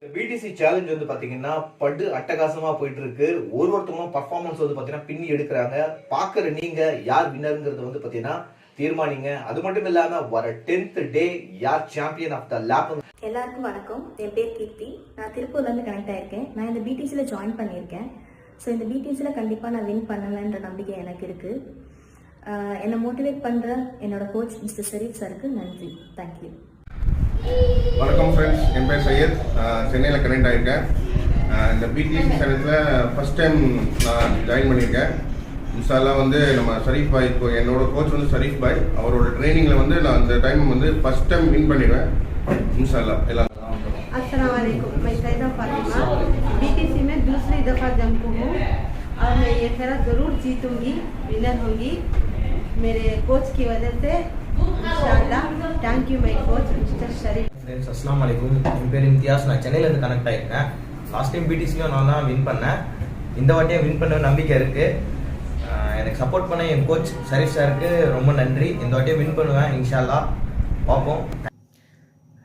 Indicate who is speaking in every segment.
Speaker 1: இந்த BDC challenge வந்து பாத்தீங்கன்னா படு அட்டகாசமா போயிட்டு இருக்கு. ஒருத்தவங்களும் பர்ஃபார்மன்ஸ் வந்து பாத்தீங்கன்னா பின்னி எடுக்கிறாங்க. பாக்குற நீங்க யார் வின்னருங்கிறது வந்து பாத்தீங்கன்னா தீர்மானிங்க. அது மட்டும் இல்லாம வர 10th டே யார் சாம்பியன் ஆஃப் த லேப்.
Speaker 2: எல்லாருக்கும் வணக்கம். என் பேர் கீர்த்தி. நான் திருப்பூர்லேருந்து கனெக்ட் ஆயிருக்கேன். நான் இந்த பிடிசியில் ஜாயின் பண்ணியிருக்கேன். ஸோ இந்த பிடிசியில் கண்டிப்பாக நான் வின் பண்ணுவேன்ற நம்பிக்கை எனக்கு இருக்குது. என்னை மோட்டிவேட் பண்ணுற என்னோட கோச் மிஸ்டர் ஷெரீப் சாருக்கு நன்றி. தேங்க்யூ.
Speaker 3: வணக்கம் ஃப்ரெண்ட்ஸ், என் பேர் சையத். சென்னையில் கனெக்ட் ஆகியிருக்கேன். இந்த பிடிசி சேனத்தில் ஃபஸ்ட் டைம் நான் ஜாயின் பண்ணியிருக்கேன். இன்ஷால்லாம் வந்து நம்ம ஷரீஃப் பாய், இப்போ என்னோட கோச் வந்து ஷரீஃப் பாய். அவரோட ட்ரைனிங்கில் வந்து நான் இந்த டைம் வந்து ஃபஸ்ட் டைம் வின் பண்ணிடுவேன் इंशाल्लाह।
Speaker 4: अस्सलाम वालेकुम, मैं सैदा फातिमा बीटीसी में दूसरी दफ़ा जंपू हूँ और मैं ये खेला ज़रूर जीतूंगी, विनर होंगी मेरे कोच की वजह से इंशाल्लाह। Thank you my coach mister Sharif.
Speaker 5: Friends अस्सलाम वालेकुम, என் பேர் இம்தியாஸ். நான் சென்னையிலேருந்து கனெக்ட் ஆகிருக்கேன். லாஸ்ட் டைம் பிடிசிலையும் நான் தான் வின் பண்ணேன். இந்த வாட்டியும் வின் பண்ண நம்பிக்கை இருக்குது. எனக்கு சப்போர்ட் பண்ண என் கோச் ஷரீஃப் சாருக்கு ரொம்ப நன்றி. இந்த வாட்டியும் வின் பண்ணுவேன் இன்ஷால்லா. பார்ப்போம்.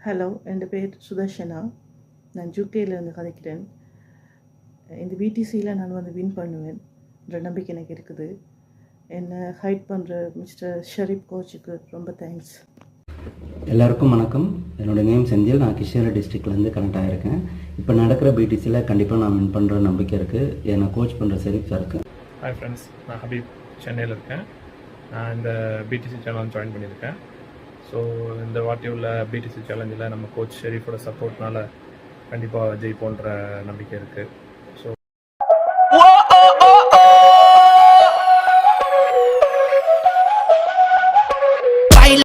Speaker 6: ஹலோ, என் பேர் சுதர்ஷனா. நான் ஜூகேலேருந்து கதைக்கிறேன். இந்த பிடிசியில் நான் வந்து வின் பண்ணுவேன்ற நம்பிக்கை எனக்கு இருக்குது. என்னை ஹைட் பண்ணுற மிஸ்டர் ஷரீப் கோச்சுக்கு ரொம்ப தேங்க்ஸ்.
Speaker 7: எல்லாருக்கும் வணக்கம். என்னோடய நேம் செந்தில். நான் கிருஷ்ணகிரி டிஸ்ட்ரிக்ட்லேருந்து கனெக்ட் ஆகியிருக்கேன். இப்போ நடக்கிற பிடிசியில் கண்டிப்பாக நான் வின் பண்ணுற நம்பிக்கை இருக்குது. என்னை கோச் பண்ணுற ஷரீப் சாருக்கு.
Speaker 8: ஹாய் ஃப்ரெண்ட்ஸ், நான் ஹபீப், சென்னையில் இருக்கேன். நான் இந்த பிடிசி சேனல் ஜாயின் பண்ணியிருக்கேன். ஸோ இந்த வாட்டி உள்ள பிடிசி சேலஞ்சில் நம்ம கோச் ஷெரீஃபோட சப்போர்ட்னால கண்டிப்பாக ஜெயிப்போன்ற நம்பிக்கை இருக்குது.